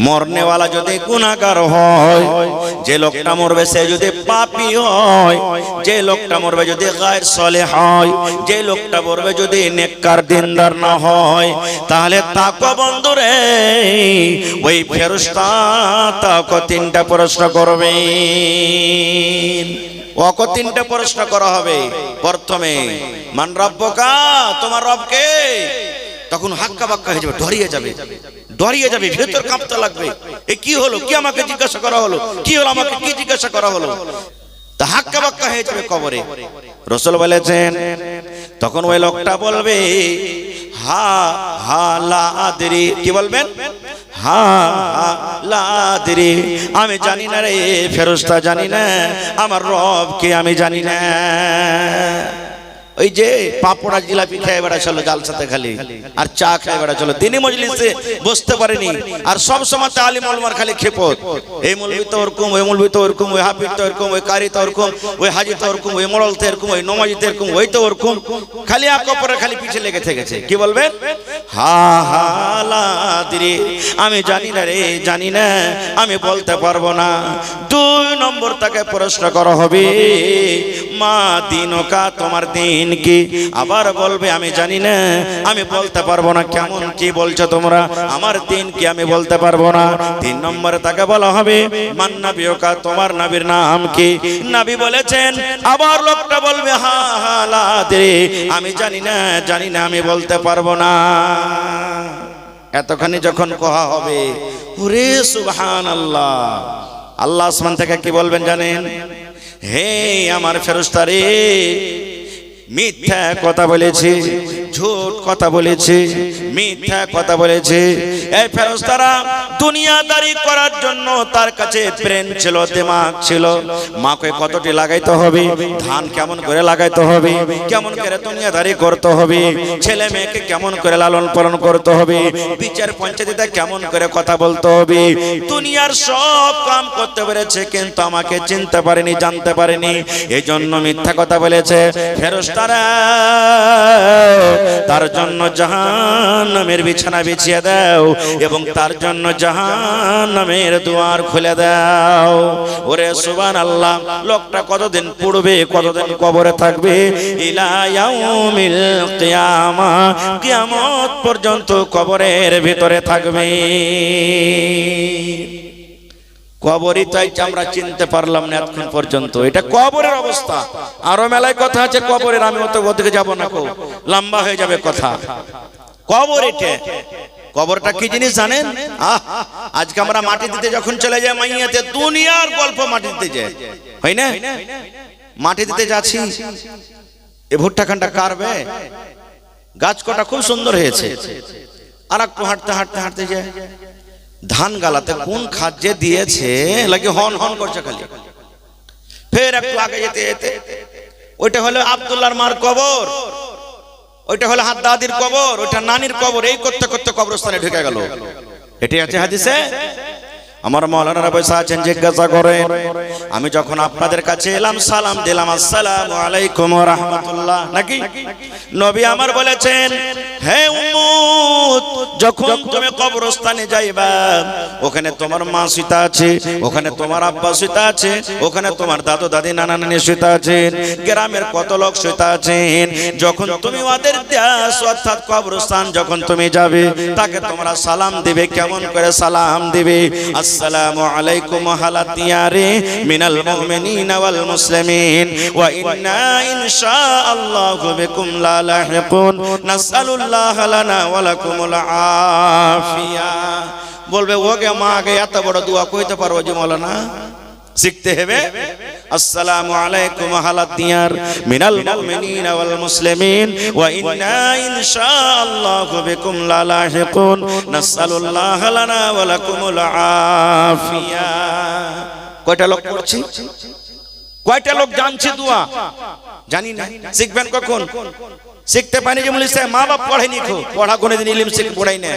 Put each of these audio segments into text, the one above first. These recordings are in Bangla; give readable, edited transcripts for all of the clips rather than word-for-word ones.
মরনেওয়ালা যদি গুনাহগার হয়, যে লোকটা মরবে সে যদি পাপী হয়, যে লোকটা মরবে যদি গায়র সালেহ হয়, যে লোকটা মরবে যদি নেককার দিনদার না হয়, তাহলে তাকওয়া বন্ধুরে ওই ফেরেশতা তাকে তিনটা প্রশ্ন করবে। ওকে তিনটা প্রশ্ন করা হবে। প্রথমে মান রাব্বুকা, তোমার রব কে? তখন হাক্কা বাক্কা হয়ে যাবে, ডরিয়ে যাবে, ভেতর কাঁপতে লাগবে। এ কি হলো, কি আমাকে জিজ্ঞাসা করা হলো, কি হলো, আমাকে কি জিজ্ঞাসা করা হলো? তা হাক্কা বাক্কা হয়ে যাবে কবরে। রাসূল বলেছেন তখন ওই লোকটা বলবে হা হা লা আদরি। কি বলবেন? হা হা লা আদরি, আমি জানি না রে ফেরেশতা, জানি না আমার রব কে, আমি জানি না। ওই যে পাপড়া জিলাপি খেয়ে বেড়াচ্ছিল জালসাতে খালি, আর চা খেয়ে বেড়াচ্ছিল, দিনী মজলিসে বসতে পারেনি, আর সব সময় আলিম ওলামার খালি খেপত। এই মৌলবি তো ওরকম, ওই মৌলবি তো ওরকম, ওই হাফিজ তো ওরকম, ওই কারি তো ওরকম, ওই হাজি তো ওরকম, ওই মোড়ল তো এরকম, ওই নমাজি তো এরকম, ওই তো ওরকম, খালি এক অপরের খালি পিছে লেগে থেকেছে। কি বলবেন? হা হা লা আদরি, আমি জানি না রে, জানি না, আমি বলতে পারবো না। দুই নম্বর তাকে প্রশ্ন করা হবে মা দিনুকা, তোমার দিন কি? আবার বলবে আমি জানি না, আমি বলতে পারবো না। কেমন কি বলছো তোমরা, আমার দিন কি, আমি বলতে পারবো না। তিন নম্বরে তাকে বলা হবে মান নাবিয়ুকা, তোমার নবীর নাম কি? নবী বলেছেন। আবার লোকটা বলবে হা হা লা আদরি, আমি জানি না, জানি না, আমি বলতে পারবো না। এতখানি যখন কোহা হবে, ওরে সুবহানাল্লাহ, আল্লাহ আসমান থেকে কি বলবেন জানেন? হে আমার ফেরেশতা রে, মিথ্যা কথা বলেছে, ঝুট কথা বলেছে, মিথ্যা কথা বলেছে। এই ফেরেশতারা দুনিয়াদারি করার জন্য তার কাছে ব্রেন ছিল, দিমাগ ছিল। মাকে কতটি লাগাইতে হবে, ধান কেমন করে লাগাইতে হবে, কেমন করে দুনিয়াদারি করতে হবে, ছেলে মেয়েকে কেমন করে লালন পালন করতে হবে, বিচার পঞ্চায়েতে কেমন করে কথা বলতে হবে, দুনিয়ার সব কাম করতে পেরেছে, কিন্তু আমাকে চিনতে পারেনি, জানতে পারেনি, এই জন্য মিথ্যা কথা বলেছে। ফেরেশতারা তার জন্য জাহান্নামের বিছানা বিছিয়ে দাও এবং তার জন্য জাহান্নামের দুয়ার খুলে দাও। ওরে সুবহানাল্লাহ, লোকটা কতদিন পড়বে, কতদিন কবরে থাকবে? ইলা ইয়াউমিল কিয়ামা, কিয়ামত পর্যন্ত কবরের ভিতরে থাকবে। কবরই তাই আমরা চিনতে পারলাম না এখন পর্যন্ত। এটা কবরের অবস্থা। আরো মেলায় কথা আছে কবরের, আমি অত ওদিকে যাব না, কো লম্বা হয়ে যাবে কথা। কবর এটা, কবরটা কি জিনিস জানেন? আজকে আমরা মাটি দিতে যখন চলে যাই মাইয়াতে, দুনিয়ার গল্প মাটি দিতে যায়, হয় না? মাটি দিতে যাচ্ছি, এ ভুট্টা খানটা কারবে, গাছ কটা খুব সুন্দর হয়েছে, আর একটু হাঁটতে হাঁটতে হাঁটতে যায়, ধান গালাতে কোন খাদ যে দিয়েছে লাগে হন হন করছে খালি। ফের একটু আগে যেতে যেতে ওইটা হলো আব্দুল্লাহর মার কবর, ওইটা হলো হাদ্দাদির কবর, ওইটা নানির কবর, এই করতে করতে কবরস্থানে ঢুকে গেল। এটাই আছে হাদিসে। আমার মাওলানারা বসে আছেন, জিজ্ঞাসা করেন আমি যখন আপনাদের কাছে এলাম সালাম দিলাম আসসালামু আলাইকুম ওয়া রাহমাতুল্লাহ, নাকি? নবী আমার বলেছেন হে উম্মত, যখন তুমি কবরস্থানে যাইবা, ওখানে তোমার মা সীতা আছে, ওখানে তোমার আব্বা সীতা আছে, ওখানে তোমার দাদু দাদি নানা নানি সীতা আছেন, গ্রামের কত লোক সীতা আছেন। যখন তুমি ওদের দেশ অর্থাৎ কবরস্থান যখন তুমি যাবে, তাকে তোমরা সালাম দিবে। কেমন করে সালাম দিবে? আসসালামু আলাইকুম হালাতিয়ারে মিনাল মুমিনিনা ওয়াল মুসলিমিন ওয়া ইন্না ইনশাআল্লাহু বিকুম লা লাহিকুন নাসআলুল্লাহ লানা ওয়া লাকুমুল আফিয়া। বলবে ওকে মা আগে এত বড় দোয়া কইতে পারো যে মাওলানা? শিখতে হবে। আসসালামু আলাইকুম হালাতিয়ার মিনাল মুমিনিনা ওয়াল মুসলিমিন ওয়া ইন্না ইনশাআল্লাহু বিকুম লা লাহিকুন নাসআলুল্লাহ লানা ওয়া লাকুমুল আফিয়া। কয়টা লোক পড়ছি, কয়টা লোক জানছে দোয়া? জানি না। শিখবেন কখন? শিখতে পারি যে বলিস মা বাপ পড়ায়নি, পড়া কোনোদিন ইলম শিখ পড়াই না।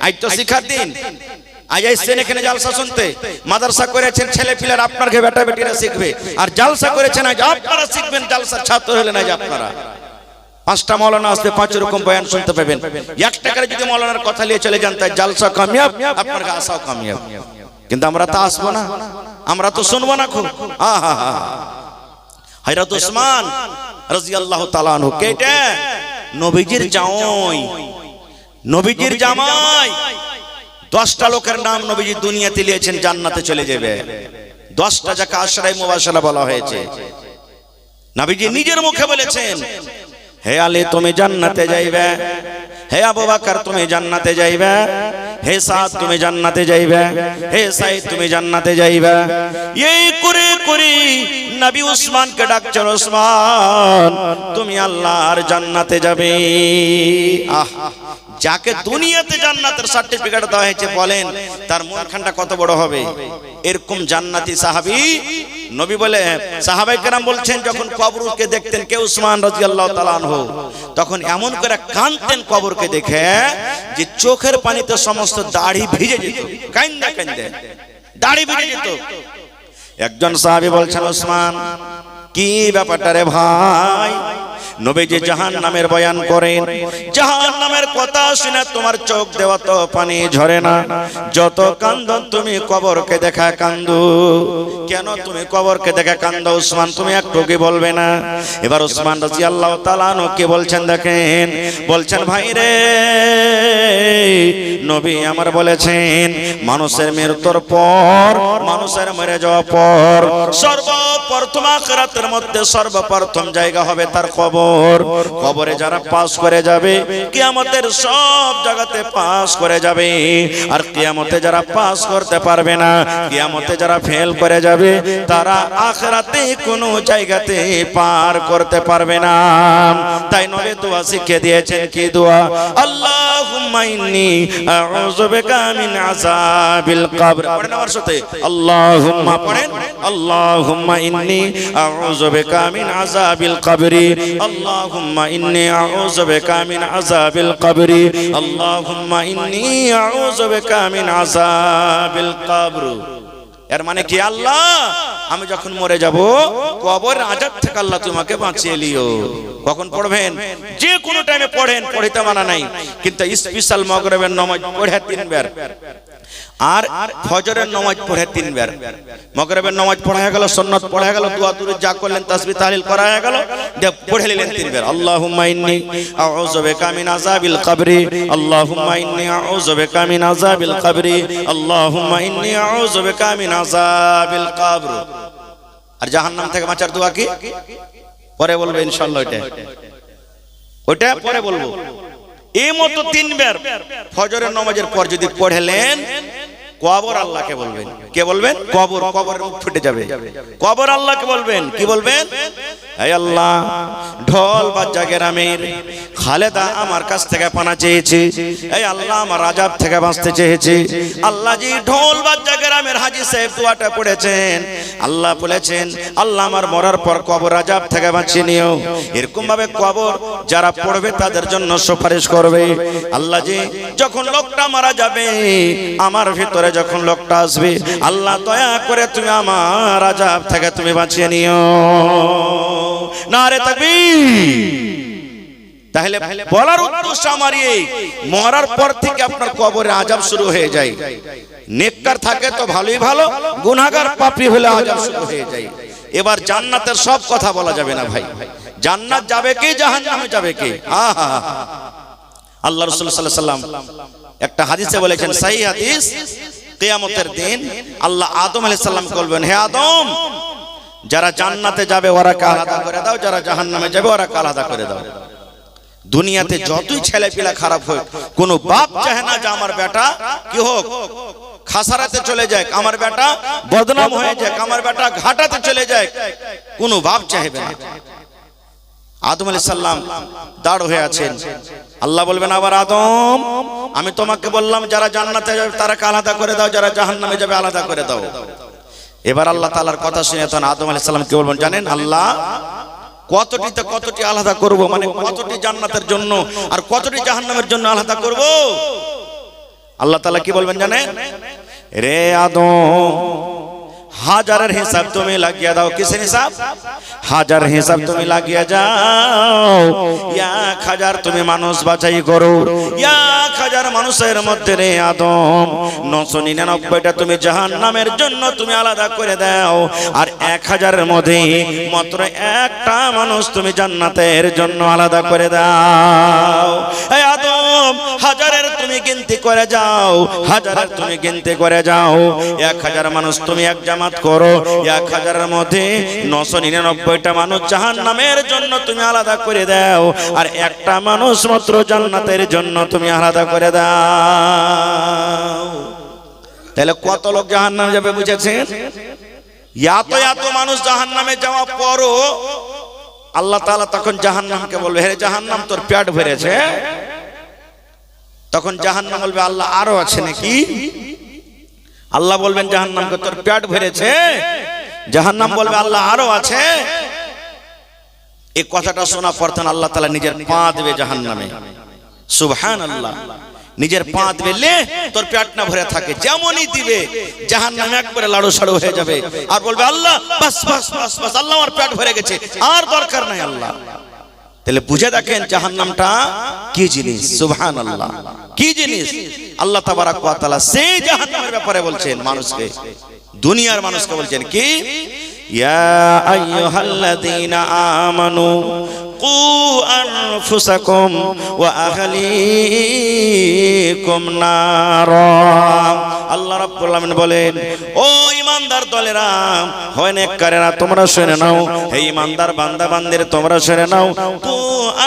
আজ তো শিখার দিন, আজ এসছেন এখানে জালসা শুনতে, মাদ্রাসা করেছেন ছেলে পিলার আপনার ঘরে বেটা বেটিরা শিখবে, আর জালসা করেছেন আজ আপনারা শিখবেন, জালসার ছাত্র হলেন আজ আপনারা। 5টা মাওলানা আসবে 5 রকম বয়ান শুনতে পাবেন। 1 টাকার যদি মাওলানার কথা নিয়ে চলে যান তাই জালসা কামিয়াব, আপনার আশাও কামিয়াব। কিন্তু আমরা তো আসবো না, আমরা তো শুনবো না খুব। আহা হযরত ওসমান রাদিয়াল্লাহু তাআলা আনহু কেটে নবীজির জামাই, নবীজির জামাই 10টা লোকের নাম নবীজি দুনিয়াতে নিয়েছেন, জান্নাতে চলে যাবে। 10টা যাকে আশরায়ে মুবাশশারা বলা হয়েছে। নবীজি নিজের মুখে বলেছেন, হে আলী তুমি জান্নাতে যাইবে, হে আবু বকর তুমি জান্নাতে যাইবে, হে সাদ তুমি জান্নাতে যাইবে, হে সাইদ তুমি জান্নাতে যাইবে। এই করে করে নবী উসমানকে ডাকছেন, ওসমান তুমি আল্লাহর জান্নাতে যাবে। আহ, যাকে দুনিয়াতে জান্নাতের সার্টিফিকেট দেওয়া হয়েছে বলেন তার মনখানটা কত বড় হবে। এরকম জান্নাতি সাহাবী নবী বলে, সাহাবায়ে কেরাম বলছেন যখন কবরকে দেখতেন কে উসমান রাদিয়াল্লাহু তাআলা আনহু, তখন এমন করে কাঁদতেন কবরকে দেখে যে চোখের পানিতে সমস্ত দাড়ি ভিজে যেত, কাঁদতে কাঁদতে দাড়ি ভিজে যেত। একজন সাহাবী বলছেন, ওসমান কি ব্যাপারটা রে ভাই? নবীজি জাহান্নামের বয়ান করেন, জাহান্নামের কথা শুনে তোমার চোখ দেওয়া তো পানি ঝরে না, যত কান্দো তুমি কবরকে দেখা কান্দো। কেন তুমি কবরকে দেখা কান্দো ওসমান, তুমি একটু কি বলবে না? এবার ওসমান রাদিয়াল্লাহু তাআলা আনহু কি বলছেন দেখেন, বলছেন ভাই রে, নবী আমার বলেছেন মানুষের মৃত্যুর পর, মানুষের মরে যাওয়ার পর সর্বপ্রথম আখিরাতের মধ্যে সর্বপ্রথম জায়গা হবে তার কবর। কবরে যারা পাস করে যাবে কিয়ামতের সব জায়গাতে পাস করে যাবে, আর কিয়ামতে যারা পাস করতে পারবে না, কিয়ামতে যারা ফেল করে যাবে, তারা আখিরাতে কোনো জায়গাতে পার করতে পারবে না। তাই নবী দোয়া শিখিয়ে দিয়েছেন, কি দোয়া? আল্লাহুম্মা ইন্নী আউযু বিকা মিন আযাবিল কবর। পড়েন আমার সাথে, আল্লাহুম্মা, পড়েন আল্লাহুম্মা ইন্নী আউযু বিকা মিন আযাবিল কবরি, আল্লাহুম্মা ইন্নী আউযু বিকা মিন আযাবিল কবরি, আল্লাহুম্মা ইন্নী আউযু বিকা মিন আযাবিল কবর। এর মানে কি, আল্লাহ আমি যখন মরে যাব কবরের আযাব থেকে আল্লাহ তোমাকে বাঁচিয়ে লিও। কখন পড়বেন? যে কোনো টাইমে পড়েন, পড়িতে মানা নাই, কিন্তু স্পেশাল মাগরিবের নামাজ পড়ে 3 বার আর ফজরের নামাজ পড়ে 3 বার। মাগরিবের নামাজ পড়া হয়ে গেল, সুন্নাত পড়া হয়ে গেল, দোয়া দুরুদ যা করলেন তাসবিহ তাহলিল করা হয়ে গেল, পড়ে নিলেন 3 বার। আল্লাহুম্মা ইন্নী আউযু বিকা মিন আযাবিল কবরি, আল্লাহুম্মা ইন্নী আউযু বিকা মিন আযাবিল কবরি, আল্লাহুম্মা ইন্নী আউযু বিকা মিন আযাবিল কবর। আর জাহান্নাম থেকে বাঁচার দোয়া কি? পরে বলবো ইনশাআল্লাহ, ওটা পরে বলবো। এই মতো 3 বার ফজরের নামাজের পর যদি পড়লেন, কবর আল্লাহকে বলবেন। কে বলবেন? কবর, কবরের মুখ ফুটে যাবে। কবর আল্লাহকে বলবেন, কি বলবেন? হে আল্লাহ, ঢোল বাজা গ্রামের খালেদা আমার কাছ থেকে পানা চেয়েছে, এই আল্লাহ আমার আযাব থেকে বাঁচতে চেয়েছে। আল্লাহ জি ঢোল বাজা গ্রামের হাজী সাহেব দোয়াটা পড়েছেন, আল্লাহ বলেছেন আল্লাহ আমার মরার পর কবর আযাব থেকে বাঁচিয়ে নিও। এরকম ভাবে কবর যারা পড়বে তাদের জন্য সুপারিশ করবে। আল্লাহ জি যখন লোকটা মারা যাবে, আমার ভিতরে যখন লোকটা আসবে, আল্লাহ দয়া করে তুমি আমার আযাব থেকে তুমি বাঁচিয়ে নিও। নারে তাকবীর। তাহলে বলার উদ্দেশ্য আমার এই, মরার পর থেকে আপনার কবরে আযাব শুরু হয়ে যায়। নেককার থাকে তো ভালোই ভালো, গুনাহগার পাপী হলে আযাব শুরু হয়ে যায়। এবার জান্নাতের সব কথা বলা যাবে না ভাই। জান্নাত যাবে কে, জাহান্নামে যাবে কে? আল্লাহ রাসূল সাল্লাল্লাহু আলাইহি ওয়াসাল্লাম একটা হাদিসে বলেছেন, সহিহ হাদিস, কিয়ামতের দিন আল্লাহ আদম আলাইহিস সালাম বলবেন, হে আদম, যারা জান্নাতে যাবে ওরাকে আলাদা করে দাও, যারা জাহান্নামে যাবে ওরাকে আলাদা করে দাও। দুনিয়াতে যতই ছেলে পিলা খারাপ হোক, কোন বাপ চায় না যে আমার বেটা কি হোক, খাসারাতে চলে যায়, আমার বেটা বদনাম হয়ে যায়, আমার বেটা ঘাটাতে চলে যায়, কোন বাপ চাইবে না। আদম আলাইহিস সালাম দাঁড় হয়ে আছেন, আল্লাহ বলবেন আবার, আদম আমি তোমাকে বললাম যারা জান্নাতে যাবে তারাকে আলাদা করে দাও, যারা জাহান্নামে যাবে আলাদা করে দাও। এবার আল্লাহ তাআলার কথা শুনে তখন আদম আলাইহিস সালাম কি বলবেন জানেন? আল্লাহ কতটিতে কতটি আলাদা করব, মানে কতটি জান্নাতের জন্য আর কতটি জাহান্নামের জন্য আলাদা করব? আল্লাহ তাআলা কি বলবেন জানেন? রে আদম, হাজারের হিসাব তুমি লাগিয়ে দাও। কিসের হিসাব? হাজার হিসাব তুমি লাগিয়ে যাও। 1000 তুমি মানুষ বাছাই করো। 1000 মানুষের মধ্যে রে আদম 999টা তুমি জাহান্নামের জন্য তুমি আলাদা করে দাও। আর 1000-এর মধ্যে মাত্র একটা মানুষ তুমি জান্নাতের জন্য আলাদা করে দাও। এই আদম, 1000-এর তুমি গিনতি করে যাও, 1000-এর তুমি গিনতি করে যাও। 1000 মানুষ তুমি এক জামাত করো। 1000-এর মধ্যে 999টা মানুষ জাহান্নামের জন্য তুমি আলাদা করে দাও। আর একটা মানুষ মাত্র জান্নাতের জন্য তুমি আলাদা করে দাও। তাহলে কত লোক জাহান্নামে যাবে বুঝেছেন? এত মানুষ জাহান্নামে যাওয়া পরও আল্লাহ তাআলা তখন জাহান্নামকে বলবে, হে জাহান্নাম তোর পেট ভরেছে। তখন জাহান্নাম বলবে, আল্লাহ আরো আছে নাকি? আল্লাহ বলবেন জাহান্নামকে, তোর পেট ভরেছে? জাহান্নাম বলবে, আল্লাহ আরো আছে। এই কথাটা শোনা পড়তেন আল্লাহ তাআলা নিজের পা দেবে জাহান্নামে। সুবহানাল্লাহ। নিজের পা দিলে তোর পেট না ভরে থাকে, যেমনই দিবে জাহান্নাম একবারে লাড়ু সাড়ু হয়ে যাবে। আর বলবে, আল্লাহ বাস বাস বাস বাস, আল্লাহ আমার পেট ভরে গেছে, আর দরকার নাই আল্লাহ। তাহলে বুঝে দেখেন জাহান্নামটা কি জিনিস। সুবহানাল্লাহ, কি জিনিস। আল্লাহ তাবারাক ওয়া তাআলা সেই জাহান্নামের ব্যাপারে বলছেন মানুষকে, দুনিয়ার মানুষকে বলছেন কি, ইয়া আইয়ুহাল্লাযীনা আমানু কু আনফুসাকুম ওয়া আহলিকুম নারা। আল্লাহ রাব্বুল আলামিন বলেন, ও ঈমানদার দলেরা, হয় নেককারেরা, তোমরা শুনে নাও। হে ঈমানদার বান্দা বান্দির তোমরা শুনে নাও। কু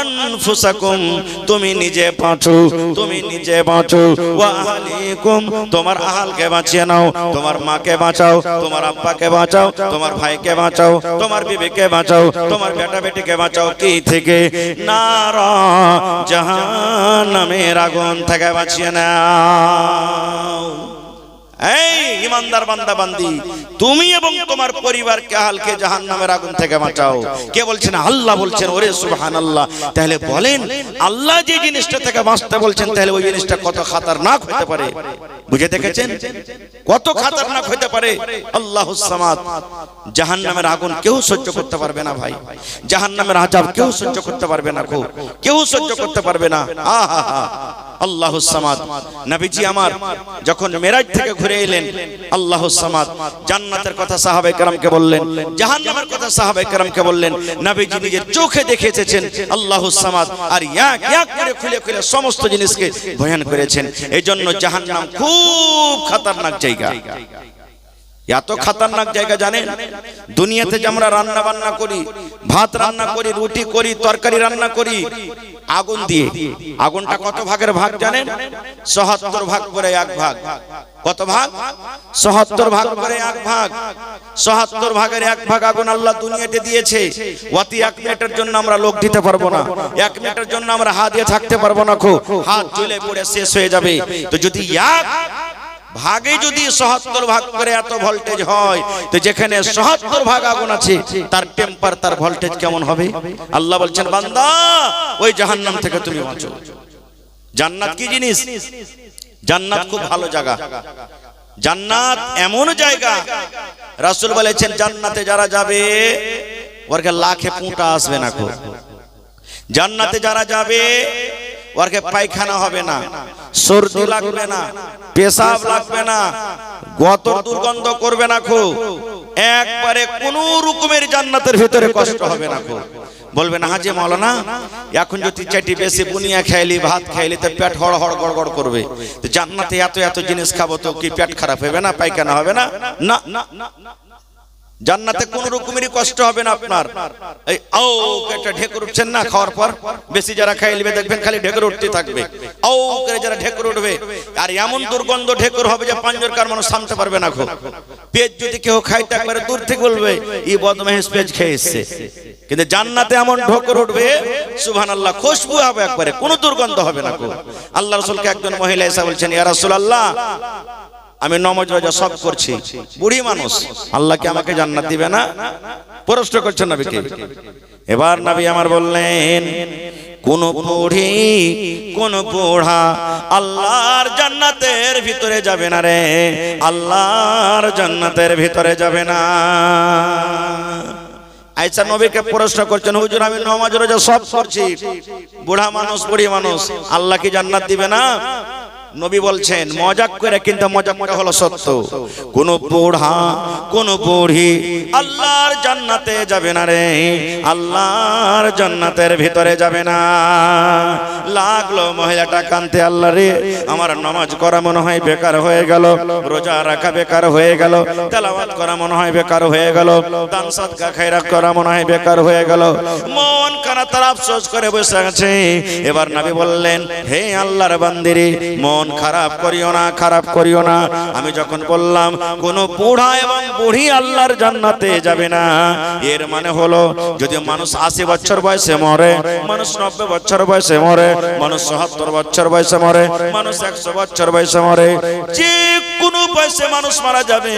আনফুসাকুম, তুমি নিজে বাঁচো, তুমি নিজে বাঁচো। ওয়া আহলিকুম, তোমার আহালকে বাঁচিয়ে নাও। তোমার মাকে বাঁচাও, তোমার আব্বাকে বাঁচাও, তোমার ভাইকে বাঁচাও, তোমার বিবিকে বাঁচাও, তোমার বেটা বেটিকে বাঁচাও। কি থেকে? নারা, জাহান্নামের আগুন থেকে বাঁচিয়ে নাও। এই ঈমানদার বান্দা বান্দি, তুমি এবং তোমার পরিবারকে আহলকে জাহান্নামের আগুন থেকে বাঁচাও। কে বলছেন? আল্লাহ বলছেন। ওরে সুবহানাল্লাহ। তাহলে বলেন আল্লাহ যে জিনিসটা থেকে বাঁচতে বলছেন, তাহলে ওই জিনিসটা কত খাতারনাক হতে পারে। বুঝে দেখেছেন কত খাতারনাক হতে পারে? আল্লাহুস সামাদ। জাহান্নামের আগুন কেউ সহ্য করতে পারবে না ভাই। জাহান্নামের আযাব কেউ সহ্য করতে পারবে না, কেউ সহ্য করতে পারবে না। আহা, আল্লাহুস সামাদ। নবীজি আমার যখন মেরাজ থেকে ঘুরে এলেন, আল্লাহুস সামাদ জান্নাতের কথা সাহাবায়ে কেরামকে বললেন, জাহান্নামের কথা সাহাবায়ে কেরামকে বললেন। নবীজি নিজের চোখে দেখে এসেছেন আল্লাহুস সামাদ, আর এক এক করে খুলে খুলে সমস্ত জিনিসকে বয়ান করেছেন। এইজন্য জাহান্নাম খুব খাতারনাক জায়গা। এত খাতারনাক জায়গা জানেন, দুনিয়াতে যে আমরা রান্না বান্না করি, ভাত রান্না করি, রুটি করি, তরকারি রান্না করি আগুন দিয়ে, আগুনটা কত ভাগের ভাগ জানেন? ৭৭ ভাগ করে এক ভাগ। কত ভাগ? ৭৭ ভাগ করে এক ভাগ। ৭৭ ভাগের এক ভাগ আগুন আল্লাহ দুনিয়াতে দিয়েছে। অতি ১ মিনিটের জন্য আমরা লোক দিতে পারবো না, ১ মিনিটের জন্য আমরা হাত দিয়ে থাকতে পারবো না, হাত জ্বলে পড়ে শেষ হয়ে যাবে। তো যদি এক ভাগে যদি ৭৭ ভাগ করে এত ভোল্টেজ হয়, তো যেখানে ৭৭ ভাগ আগুন আছে তার টেম্পার, তার ভোল্টেজ কেমন হবে? আল্লাহ বলছেন, বান্দা ওই জাহান্নাম থেকে তুমি বাঁচো। জান্নাত কি জিনিস? জান্নাত খুব ভালো জায়গা। জান্নাত এমন জায়গা, রাসূল বলেছেন জান্নাতে যারা যাবে ওরকে লাখে পুঁটা আসবে না। জান্নাতে যারা যাবে ওরকে পায়খানা হবে না, সর্দি লাগবে না, পেশাব লাগবে না, গতর দুর্গন্ধ করবে না, একবারে কোন রকমের জান্নাতের ভিতরে কষ্ট হবে না। বলবে না, হাজি মাওলানা এখন যদি চাটি বেশি বুনিয়া খাইলি, ভাত খাইলি তো পেট হড় হড় গড়গড় করবে। তো জান্নাতে এত এত জিনিস খাবো তো কি পেট খারাপ হবে না, পায়খানা হবে না? না, জান্নাতে কোন রকমেরই কষ্ট হবে না আপনার। এই ও একটা ঢেকুর উঠছেন না খাওয়ার পর, বেশি যারা খাইলবে দেখবেন খালি ঢেকুর উঠতে থাকবে, ও করে যারা ঢেকুর উঠবে। আর এমন দুর্গন্ধ ঢেকুর হবে যে পাঁচজনকার মানুষ সামতে পারবে না। পেজ যদি কেউ খাইতে একবারে দূর থেকে বলবে এই বদমাইশ পেজ খেয়ে এসছে। কিন্তু জান্নাতে এমন ঢেকুর উঠবে, সুবহানাল্লাহ, খুশবু হবে একবারে, কোনো দুর্গন্ধ হবে না। আল্লাহ রাসূলকে একজন মহিলা এসে বলছেন, ইয়া রাসূলুল্লাহ আমি নামাজ রোজা সব করছি, বুড়ি মানুষ, আল্লাহ কি আমাকে জান্নাত দিবে না? প্রশ্ন করছেন নবীকে। এবার নবী আমার বললেন, কোন বুড়ি কোন বুড়া আল্লাহর জান্নাতের ভিতরে যাবে না রে, আল্লাহর জান্নাতের ভিতরে যাবে না। আয়েশা নবীকে প্রশ্ন করছেন, হুজুর আমি নামাজ রোজা সব করছি, বুড়া মানুষ বুড়ি মানুষ, আল্লাহ কি জান্নাত দিবে না? নবী বলছেন মজাক করে, কিন্তু মজাকটা হলো সত্য। কোন বুড়া কোন বুড়ি আল্লাহর জান্নাতে যাবে না রে, আল্লাহর জান্নাতের ভিতরে যাবে না। লাগলো মহিলাটা কানতে, আল্লাহ রে আমার নামাজ করা মনে হয় বেকার হয়ে গেল, রোজা রাখা বেকার হয়ে গেল, তেলাওয়াত করা মনে হয় বেকার হয়ে গেল, দান সাদকা খায়রাত করা মনে হয় বেকার হয়ে গেল। মন খানা তার আফসোস করে বসে আছে। এবার নবী বললেন, হে আল্লাহর বান্দিরে, মন খারাপ করিও না, খারাপ করিও না। আমি যখন বললাম কোন বুড়া এবং বুড়ি আল্লাহর জান্নাতে যাবে না, এর মানে হলো যদি মানুষ 80 বছর বয়সে মরে, মানুষ 90 বছর বয়সে মরে, মানুষ 70 বছর বয়সে মরে, মানুষ 100 বছর বয়সে মরে, যে কোন বয়সে মানুষ মারা যাবে,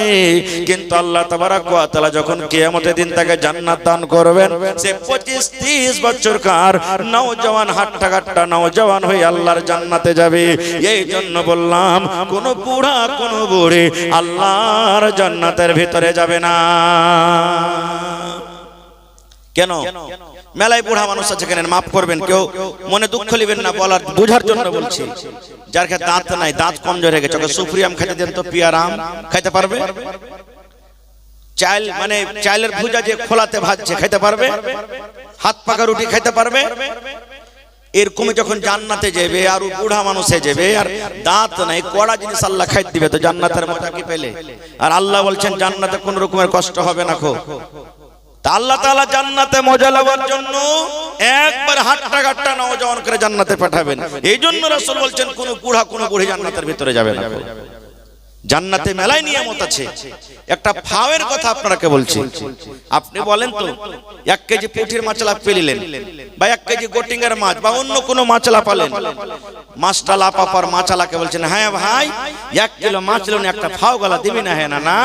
কিন্তু আল্লাহ তাবারক ওয়া তাআলা যখন কিয়ামতের দিন তাকে জান্নাত দান করবেন, সে 25-30 বছরকার নওজওয়ান হাট্টা নওজওয়ান হয়ে আল্লাহর জান্নাতে যাবে। এই জন্য বললাম কোন বুড়া কোন বুড়ি আল্লাহর জান্নাতের ভিতরে যাবে না। কেন? মেলায় বুড়া মানুষ আছে, কেন মাফ করবেন, কেউ মনে দুঃখ নেবেন না, বলার বুঝার জন্য বলছি। যার কাছে দাঁত নাই, দাঁত কমজোর হয়ে গেছে, ওকে সুপ্রিয়াম খেতে দেন তো, পিয়ারাম খাইতে পারবে? চাল মানে চালের ভুজা যে খোলাতে ভাজছে খাইতে পারবে? হাত পাকা রুটি খাইতে পারবে? এরকম যখন জান্নাতে যাবে আর বুড়া মানুষে যাবে আর দাঁত নাই, কড়া জিনিস আল্লাহ খাইতে দিবে, তো জান্নাতের মজা কি পেলে? আর আল্লাহ বলছেন জান্নাতে কোন রকমের কষ্ট হবে না। তা আল্লাহ তাআলা জান্নাতে মজা লওয়ার জন্য একবার হাট্টা নওজওয়ান করে জান্নাতে পাঠাবেন। এই জন্য রাসূল বলছেন কোন বুড়া কোন বুড়ি জান্নাতের ভিতরে যাবে না। জান্নাতে মেলায় নিয়ামত আছে। একটা ফাওয়ের কথা আপনাকে বলছি। আপনি বলেন তো 1 কেজি পুঁটির মাছলা পেলিলেন বা 1 কেজি গোটিংয়ের মাছ বা অন্য কোনো মাছলা পালেন, মাছটা লাপা পর মাছলাকে বলছেন, হ্যাঁ ভাই 1 কিলো মাছ নিলেন, একটা ফাও গলা দিবি না? হ্যাঁ না।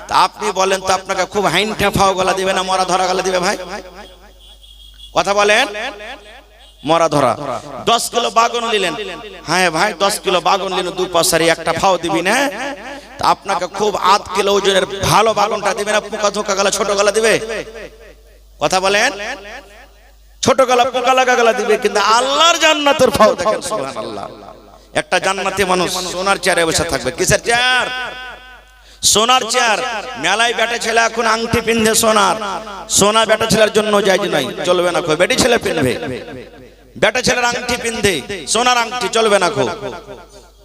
তা আপনি বলেন তো আপনাকে খুব হাইনটা ফাও গলা দিবে না মরা ধরা গলা দিবে? ভাই কথা বলেন। মরা ধরা। 10 কিলো বাগন নিলেন, হ্যাঁ ভাই 10 কিলো বাগন নিলেন, 2 পাশারি একটা ফাও দিবি না? তা আপনাকে খুব 8 কিলো ওজনের ভালো বাগনটা দিবে না পোকা ধোকা গলা ছোট গলা দিবে? কথা বলেন। ছোট গলা পোকা লাগা গলা দিবে। কিন্তু আল্লাহর জান্নাতের ফাও দেখেন, সুবহানাল্লাহ। একটা জান্নাতি মানুষ সোনার চেয়ারে বসে থাকবে। কিসের চেয়ার? সোনার চেয়ার। মেলায় বেটা ছেলে এখন আংটি পিনধে সোনার, সোনা বেটা ছেলের জন্য জায়েজ নাই, চলবে না। বেটি ছেলে পিনবে, বেটা ছেলের আংটি পিনধে সোনার আংটি চলবে না।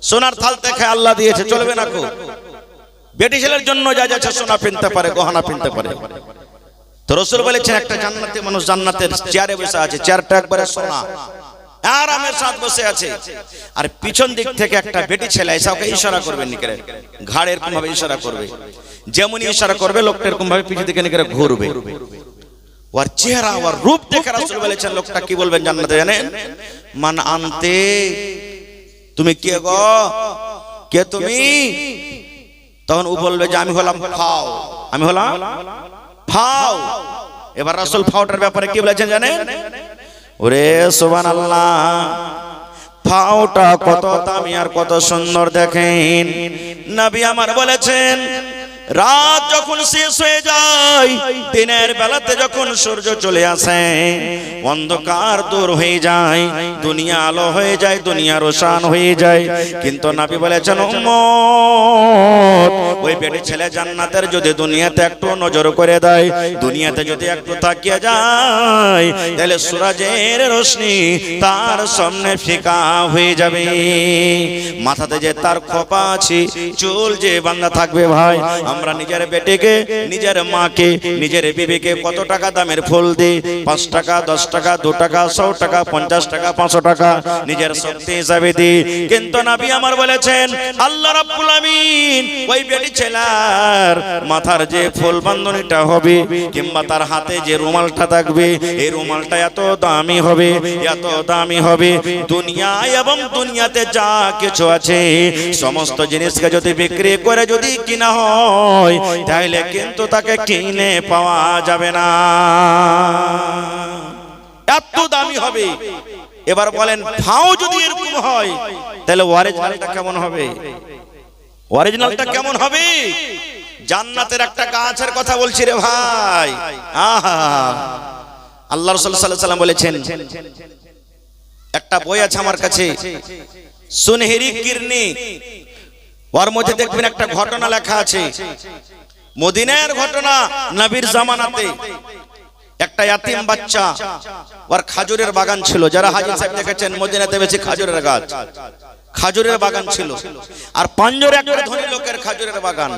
সোনার থাল দেখে আল্লাহ দিয়েছে, চলবে না। বেটি ছেলের জন্য জায়েজ আছে, সোনা পিনতে পারে, গহনা পিনতে পারে। তো রাসূল বলেছেন একটা জান্নাতি মানুষ জান্নাতের চেয়ারে বসে আছে, চেয়ারটা একবারে সোনা, আরামের সাথে বসে আছে। আর পিছন দিক থেকে একটা বেটি ছেলে এসে ওকে ইশারা করবে, নিকরে ঘাড়ে এরকম ভাবে ইশারা করবে, যেমন ইশারা করবে লোকটা এরকম ভাবে পিছন দিকে নিকরে ঘুরবে। ওর চেহারা ওর রূপ দেখে রাসূল বলেছেন লোকটা কি বলবেন জান্নাতে জানেন? মান আনতে, তুমি কে গো, কে তুমি? তখন ও বলবে যে আমি হলাম ফাও, আমি হলাম ফাও। এবার রাসূল ফাওটার ব্যাপারে কি বলেছেন জানেন? ওরে সুবহানাল্লাহ, ফাওটা কত দামি আর কত সুন্দর দেখেন। নবী আমার বলেছেন রাত যখন শেষ হয়ে যায়, দিনের বেলাতে যখন সূর্য চলে আসে, অন্ধকার দূর হয়ে যায়, দুনিয়া আলো হয়ে যায়, দুনিয়া রোশন হয়ে যায়। কিন্তু নবী বলেছেন উম্মত, ওই বেটি ছেলে জান্নাতের যদি দুনিয়াতে একটু নজর করে দেয়, দুনিয়াতে যদি একটু তাকিয়ে যায়, তাহলে সূরজের রোশনি তার সামনে ফিকা হয়ে যাবে। মাথাতে যে তার খোপা আছে, চুল যে বাঁধা থাকবে, ভাই আমরা নিজের বেটিকে, নিজের মাকে, নিজের বিবিকে কত টাকা দামের ফুল দিই? 5 টাকা, 10 টাকা, 2 টাকা, 100 টাকা, 50 টাকা, 500 টাকা নিজের শক্তি হিসাবে দিই। কিন্তু নবী আমার বলেছেন আল্লাহ রাব্বুল আমিন ওই বেটি ছেলের মাথার যে ফুল বাঁধনীটা হবে কিংবা তার হাতে যে রুমালটা থাকবে, এই রুমালটা এত দামি হবে, এত দামি হবে, দুনিয়া এবং দুনিয়াতে যা কিছু আছে সমস্ত জিনিসকে যদি বিক্রি করে যদি কিনা হয়, তাহলে কিন্তু তাকে কিনে পাওয়া যাবে না, এত দামি হবে। এবার বলেন ফাও যদি এরকম হয় তাহলে অরিজিনালটা কেমন হবে? অরিজিনালটা কেমন হবে? জান্নাতের একটা গাছের কথা বলছি রে ভাই। আহা, আল্লাহ রাসূল সাল্লাল্লাহু আলাইহি ওয়াসাল্লাম বলেছেন, একটা বই আছে আমার কাছে, সুনহেরি কিরনি, ওর মধ্যে দেখবেন একটা ঘটনা লেখা আছে, মদিনার ঘটনা, নবীর জামানাতে একটা ইয়াতিম বাচ্চা, ওর খাজুরের বাগান ছিল। যারা হাজী সাহেব দেখেছেন মদিনাতে বেশি খাজুরের গাছ, খাজুরের বাগান ছিল। আর পাঞ্জরে একটা ধনী লোকের খাজুরের বাগান।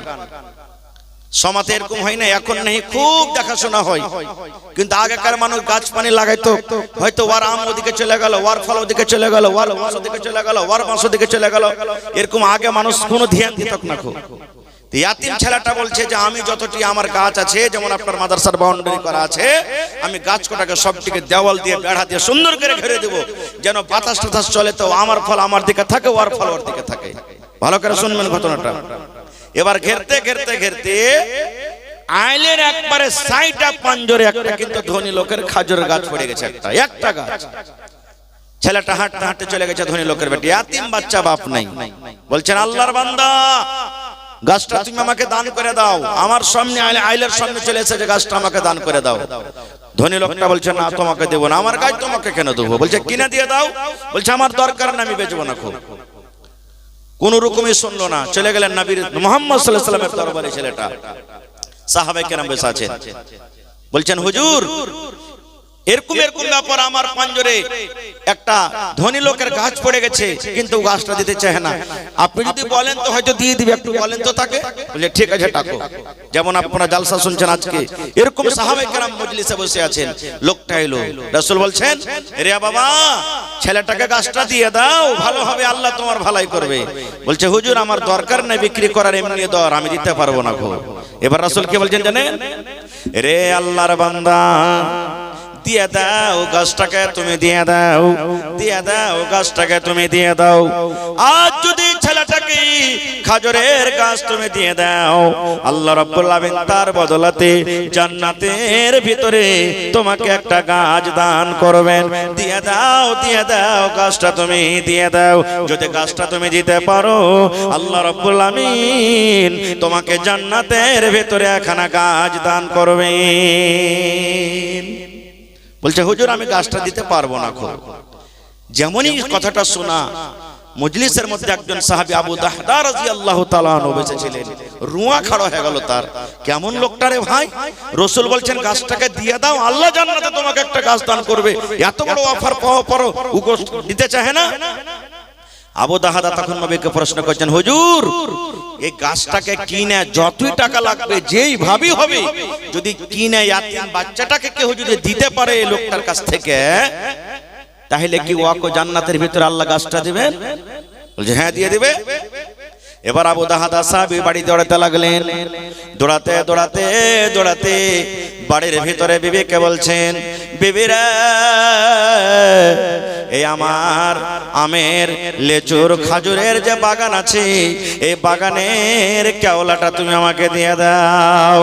সমাজে এরকম হয় না, এখন নেই, খুব দেখাশোনা হয়। কিন্তু আগেকার মানুষ গাছ পানি লাগাইতো, হয়তো ওয়ার আম ওদিকে চলে গেল, ওয়ার ফল ওদিকে চলে গেল, ওয়ার বাঁশ ওদিকে চলে গেল, ওয়ার বাঁশ ওদিকে চলে গেল, এরকম আগে মানুষ কোনো ধ্যান দিত না। খুব ইয়াতিম ছেলেটা বলছে যে আমি যতটি আমার গাছ আছে, যেমন আপনার মাদ্রাসার বাউন্ডারি করা আছে, আমি গাছ কটাকে সবটিকে দেওয়াল দিয়ে বেড়া দিয়ে সুন্দর করে ঘিরে দেব, যেন বাতাস টাতাস চলে তো আমার ফল আমার দিকে থাকে, ওর ফল ওর দিকে থাকে। ভালো করে শুনবেন ঘটনাটা। এবার ঘেরতে ঘেরতে ঘেরতে আইলের একবারে সাইটা পাঞ্জরে একটা কিন্তু ধনী লোকের খাজুরের গাছ পড়ে গেছে, একটা গাছ। ছেলেটা হাঁটতে হাঁটতে চলে গেছে ধনী লোকের বেটি, ইয়াতিম বাচ্চা, বাপ নাই। বলছেন আল্লাহর বান্দা, গাছটা তুমি আমাকে দান করে দাও। আমার সামনে আইলের সামনে চলে এসেছে, গাছটা আমাকে দান করে দাও। ধনী লোকটা বলছে না, তোমাকে দেবো না, আমার গাছ তোমাকে কেন দেবো? বলছে কিনে দিয়ে দাও। বলছে আমার দরকার না, আমি বেচবো না। খুব কোন রকমই শুনলো না, চলে গেলেন নবীর মুহাম্মদ সাল্লাল্লাহু আলাইহি ওয়াসাল্লামের দরবারে। ছেলেটা, সাহাবায়ে কেরাম বসে আছেন, বলছেন হুজুর এরকম এরকম ব্যাপার, আমার পাঞ্জরে একটা ধনী লোকের গাছ পড়ে গেছে, কিন্তু গাছটা দিতে চায় না। আপনি যদি বলেন তো হয়তো দিয়ে দিবে, একটু বলেন তো তাকে। বলে ঠিক আছে টাকো। যেমন আপনারা জালসা শুনছেন আজকে, এরকম সাহাবায়ে কেরাম মজলিসে বসে আছেন। লোকটা এলো, রাসূল বলছেন রে বাবা, ছেলেটাকে গাছটা দিয়ে দাও, ভালো হবে, আল্লাহ তোমার ভালাই করবে। বলছে হুজুর আমার দরকার নেই বিক্রি করার, এমনি দর, আমি দিতে পারবো না। এবার রাসূল কি বলছেন জানেন? রে আল্লাহর বান্দা, দিয়ে দাও গাছটাকে, তুমি দিয়ে দাও, দিয়ে দাও গাছটাকে, তুমি দিয়ে দাও। আজ যদি ছেলেটাকে খাজুরের গাছ তুমি দিয়ে দাও, আল্লাহ রাব্বুল আলামিন তার বদলাতে জান্নাতের ভিতরে তোমাকে একটা গাছ দান করবেন। দিয়ে দাও, দিয়ে দাও গাছটা, তুমি দিয়ে দাও। যদি গাছটা তুমি দিতে পারো, আল্লাহ রাব্বুল আলামিন তোমাকে জান্নাতের ভিতরে একখানা গাছ দান করবেন। বলছে হুজুর আমি গাছটা দিতে পারবো না। যেমনই কথাটা শোনা, মজলিসের মধ্যে একজন সাহাবী আবু দাহদা রাদিয়াল্লাহু তাআলা আনহু বসেছিলেন, রুয়া খাড়া হয়ে গেল তার। কেমন লোকটা রে ভাই! রাসূল বলছেন গাছটাকে দিয়ে দাও, আল্লাহ জান্নাতে তোমাকে একটা গাছ দান করবে। এত বড় অফার পাওয়ার পরও দিতে চায় না। আবু দাহদা তখন নবীকে প্রশ্ন করছেন, হুজুর এই গাছটাকে কিনে যতই টাকা লাগবে, যেই ভাবি হবে, যদি কিনে ইয়াতিম বাচ্চাটাকে কেউ যদি দিতে পারে লোকটার কাছ থেকে, তাহলে কি ওয়াকে জান্নাতের ভিতরে আল্লাহ গাছটা দিবেন? বলছে হ্যাঁ দিয়ে দিবে। এবার আবু দাহদা সাহাবী বাড়ি দৌড়াতে লাগলেন। দৌড়াতে দৌড়াতে দৌড়াতে বাড়ির ভিতরে বিবিকে বলছেন, বিবিরা এই আমার আমের, লেচুর, খাজুরের যে বাগান আছে, এই বাগানের কেওলাটা তুমি আমাকে দিয়ে দাও।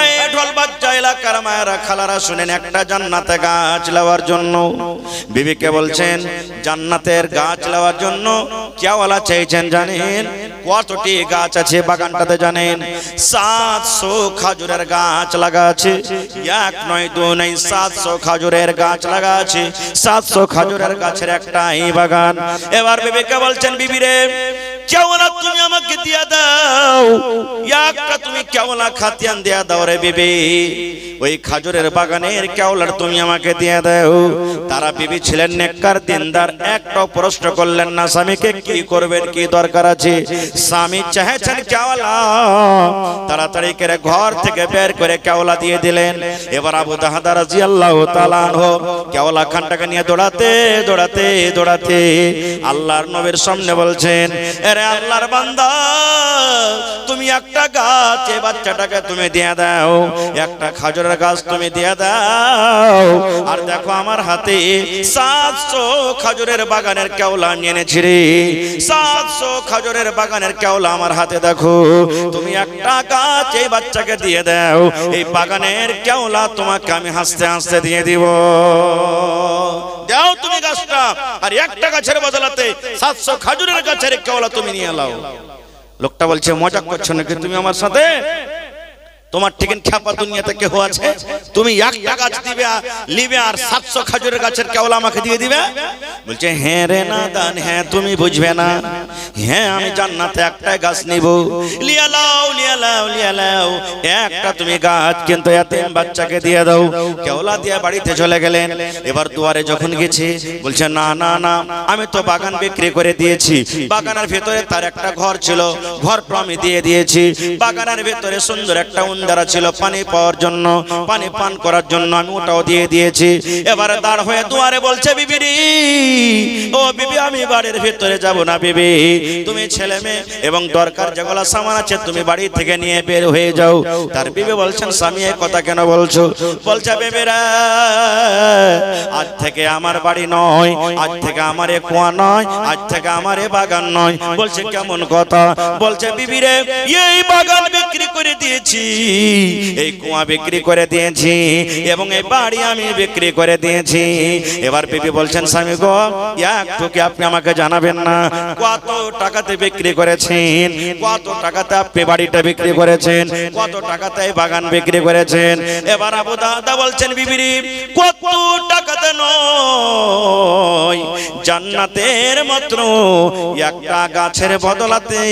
এই ঢোল বাজা এলাকার মায়েরা খালারা শুনেন, একটা জান্নাতে গাছ লাগার জন্য বিবিকে বলছেন, জান্নাতের গাছ লাগার জন্য কেওলা চাইছেন জানেন কতটি গাছ আছে বাগানটাতে? জানেন 700 খাজুরের গাছ লাগা আছে। এক নয় দু নয়, 700 খাজুরের গাছ লাগা আছে। 700 খাজুরের গাছের একটাই বাগান। এবার বিবিকে বলছেন, বিবিরে কেওলা তুমি আমাকে দিয়ে দাও, একটা তুমি কেওলা খাতিয়ান দিয়ে দাও রে বিবি, ওই খাজুরের বাগানের কেওলার তুমি আমাকে দিয়ে দাও। তারা বিবি ছিলেন নেককার দিনদার, একটাও প্রশ্ন করলেন না স্বামীকে কি করবেন, কি দরকার আছে। স্বামী চাইছেন কেওলা, তাড়াতাড়ি করে ঘর থেকে বের করে কেওলা দিয়ে দিলেন। এবার আবু দাহদা রাদিয়াল্লাহু তাআলা আনহু কেওলা খানটাকে নিয়ে দৌড়াতে দৌড়াতে দৌড়াতে আল্লাহর নবীর সামনে বলছেন, আরে আল্লাহর বান্দা, তুমি একটা গাছ এই বাচ্চাটাকে তুমি দিয়ে দাও, একটা খাজুরের গাছ তুমি দিয়ে দাও। আর দেখো আমার হাতে 700 খাজুরের বাগানের কেওলা নিয়ে এনেছি রে, 700 খাজুরের বাগানের কেওলা আমার হাতে দেখো। তুমি একটা গাছ এই বাচ্চাকে দিয়ে দাও, এই বাগানের কেওলা তোমাকে আমি হাসতে হাসতে দিয়ে দিব। দাও তুমি গাছটা। আর একটা গাছের বদলাতে 700 খেজুরের গাছের কেওলা তুমি নিয়ে এলাও। লোকটা বলছে মজা করছো নাকি তুমি আমার সাথে? তোমার ঠিক খ্যাপা দুনিয়াতে কেউ আছে? তুমি একটা গাছ দিবে নিবে আর 700 খেজুরের গাছের কেওলা আমাকে দিয়ে দিবে? বলছে হ্যাঁ রে নাদান, হ্যাঁ তুমি বুঝবে না, হ্যাঁ আমি জান্নাতে একটা গাছ নিব। লিয়া লাও লিয়া লাও লিয়া লাও, একটা তুমি গাছ কিন্তু এতিম বাচ্চাকে দিয়ে দাও। কেওলা দিয়ে বাড়িতে চলে গেলেন। এবার দুয়ারে যখন গেছে বলছে না না না, আমি তো বাগান বিক্রি করে দিয়েছি, বাগানের ভেতরে তার একটা ঘর ছিল, ঘরটা আমি দিয়ে দিয়েছি। বাগানের ভেতরে সুন্দর একটা উন্দারা ছিল পানি পাওয়ার জন্য, পানি পান করার জন্য, আমি ওটাও দিয়ে দিয়েছি। এবারে দাঁড় হয়ে দুয়ারে বলছে বিবি রে, ও বিবি আমি বাড়ির ভেতরে যাব না বিবি, তুমি ছেলে মেয়ে এবং দরকার যেগুলো সামান আছে তুমি বাড়ি থেকে নিয়ে বের হয়ে যাও। তার বিবি বলছেন স্বামী এই কথা কেন বলছো? বলছে বেবেরা আজ থেকে আমার বাড়ি নয়, আজ থেকে আমার এ কুয়া নয়, আজ থেকে আমার এ বাগান নয়। বলছে কেমন কথা? বলছে বিবি রে এই বাগান বিক্রি করে দিয়েছি, এই কুয়া বিক্রি করে দিয়েছি এবং এই বাড়ি আমি বিক্রি করে দিয়েছি। এবার বিবি বলছেন স্বামী গো একটু কি আপনি আমাকে জানাবেন না কত টাকাতে বিক্রি করেছেন, কত টাকাতে আপনি বাড়িটা বিক্রি করেছেন, কত টাকাতে বাগান বিক্রি করেছেন? এবার আবু দাদা বলছেন বিবিরি কত টাকাতে নয়, জান্নাতের মাত্র একটা গাছের বদলাতে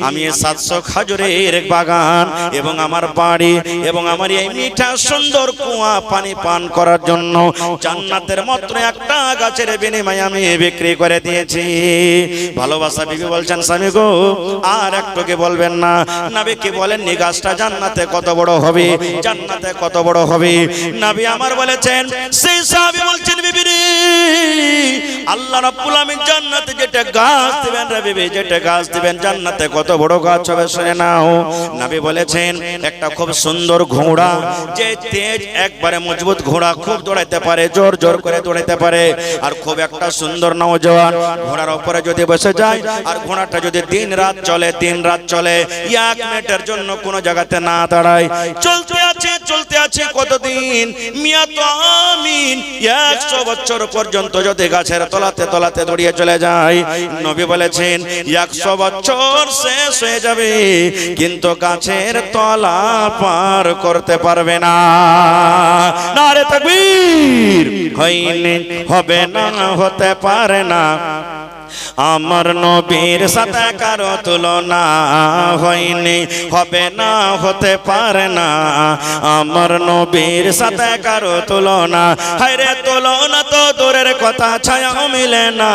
আমি 700 খেজুরের বাগান এবং আমার বাড়ি এবং আমার এই মিঠা সুন্দর কুয়া পানি পান করার জন্য জান্নাতের মাত্র একটা গাছের বিনিময়ে আমি বিক্রি করে দিয়েছি। ভালোবাসা বিবি বলছেন স্বামী গো আর একটু কি বলবেন না? নবী কি বলেননি গাছটা জান্নাতে কত বড় হবে, জান্নাতে কত বড় হবে? নবী আমার বলেছেন, সেই সাহাবী বলছেন বিবি রে আল্লাহ রাব্বুল আমিন জান্নাতে যেটা গাছ দিবেন রে বিবি, যেটা গাছ দিবেন জান্নাতে কত বড় গাছ হবে শুনে নাও। নবী বলেছেন একটা খুব সুন্দর ঘোড়া, যে তেজ একবারে মজবুত ঘোড়া, খুব দৌড়াইতে পারে, জোর জোর করে দৌড়াইতে পারে। আর খুব একটা সুন্দর নওজোয়ান ঘোড়ার উপরে যদি বসে যায় আর ঘোড়াটা যদি দিন রাত চলে, দিন রাত চলে, 1 মিনিটের জন্য কোনো জায়গাতে না দাঁড়ায়, চলতে আছে কতদিন? মিয়াত আমিন 100 বছর পর্যন্ত যদি গাছের তলাতে তলাতে দৌড়িয়ে চলে যায়। নবী বলেছেন 100 বছর শেষ হয়ে যাবে কিন্তু গাছের তলা পার করতে পারবে না। নারে তাকবীর! হয়নি, হবে না, হতে পারে না, আমার নবীর সাথে কারো তুলনা হয়নি, হবে না, হতে পারে না, আমার নবীর সাথে কারো তুলনা। হায়রে তুলনা তো দূরের কথা, ছায়া মিলে না,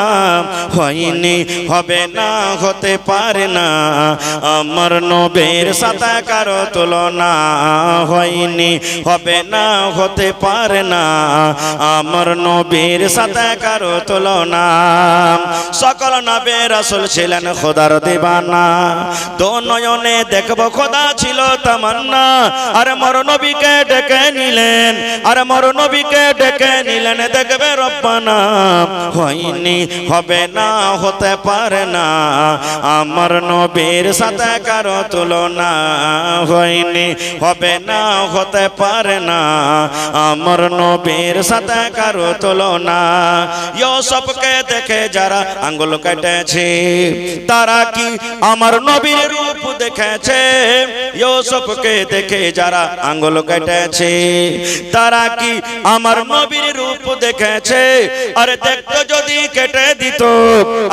হয়নি, হবে না, হতে পারে না, আমার নবীর সাথে কারো তুলনা হয়নি, হবে না, হতে পারে না, আমার নবীর সাথে কারো তুলনা। সকল নবী রাসূল ছিলেন খোদার দিবানা, দো নয়নে দেখব খোদা ছিল তামান্না। আর মোর নবীকে ডেকে নিলেন, আর মোর নবীকে ডেকে নিলেন দেখবে রব্বানা। হয়নি, হবে না, হতে পারে না, আমার নবীর সাথে কারো তুলনা হয়নি, হবে না, হতে পারে না, আমার নবীর সাথে কারো তুলনা। ইউসুফকে দেখে যারা আঙ্গুল কেটেছে তারা কি আমার নবীর রূপ দেখেছে? ইউসুফকে দেখে যারা আঙ্গুল কেটেছে তারা কি আমার নবীর রূপ দেখেছে? আরে দেখতো যদি কেটে দিত,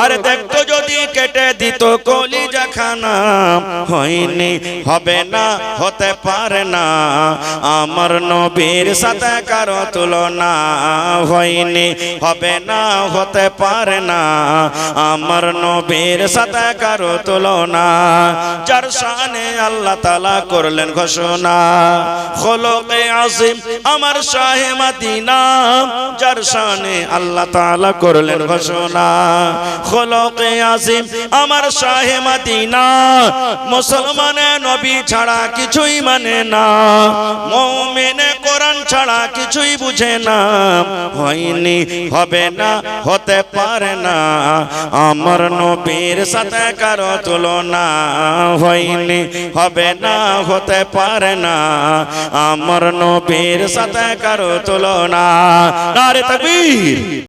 আরে দেখতো যদি কেটে দিত কলিজা খানা। হয়নি, হবে না, হতে পারে না, আমার নবীর সাথে কারো তুলনা হয়নি, হবে না, হতে পারে না, আমার নবীর সাথে কারো তুলনা। যার শানে আল্লাহ তাআলা করলেন ঘোষণা, খোলকে আজিম আমার শাহে মদিনা। যার শানে আল্লাহ তাআলা করলেন ঘোষণা, খোলকে আজিম আমার শাহে মদিনা। মুসলমানে নবী ছাড়া কিছুই মানে না, মুমিনে কোরআন ছাড়া কিছুই বুঝে না। হয়নি, হবে না, হতে পারে না, আমার নবীর সাথে কারো তুলনা হয়নি, হবে না, হতে পারে না, আমার নবীর সাথে কারো তুলনা। নারে তাকবীর!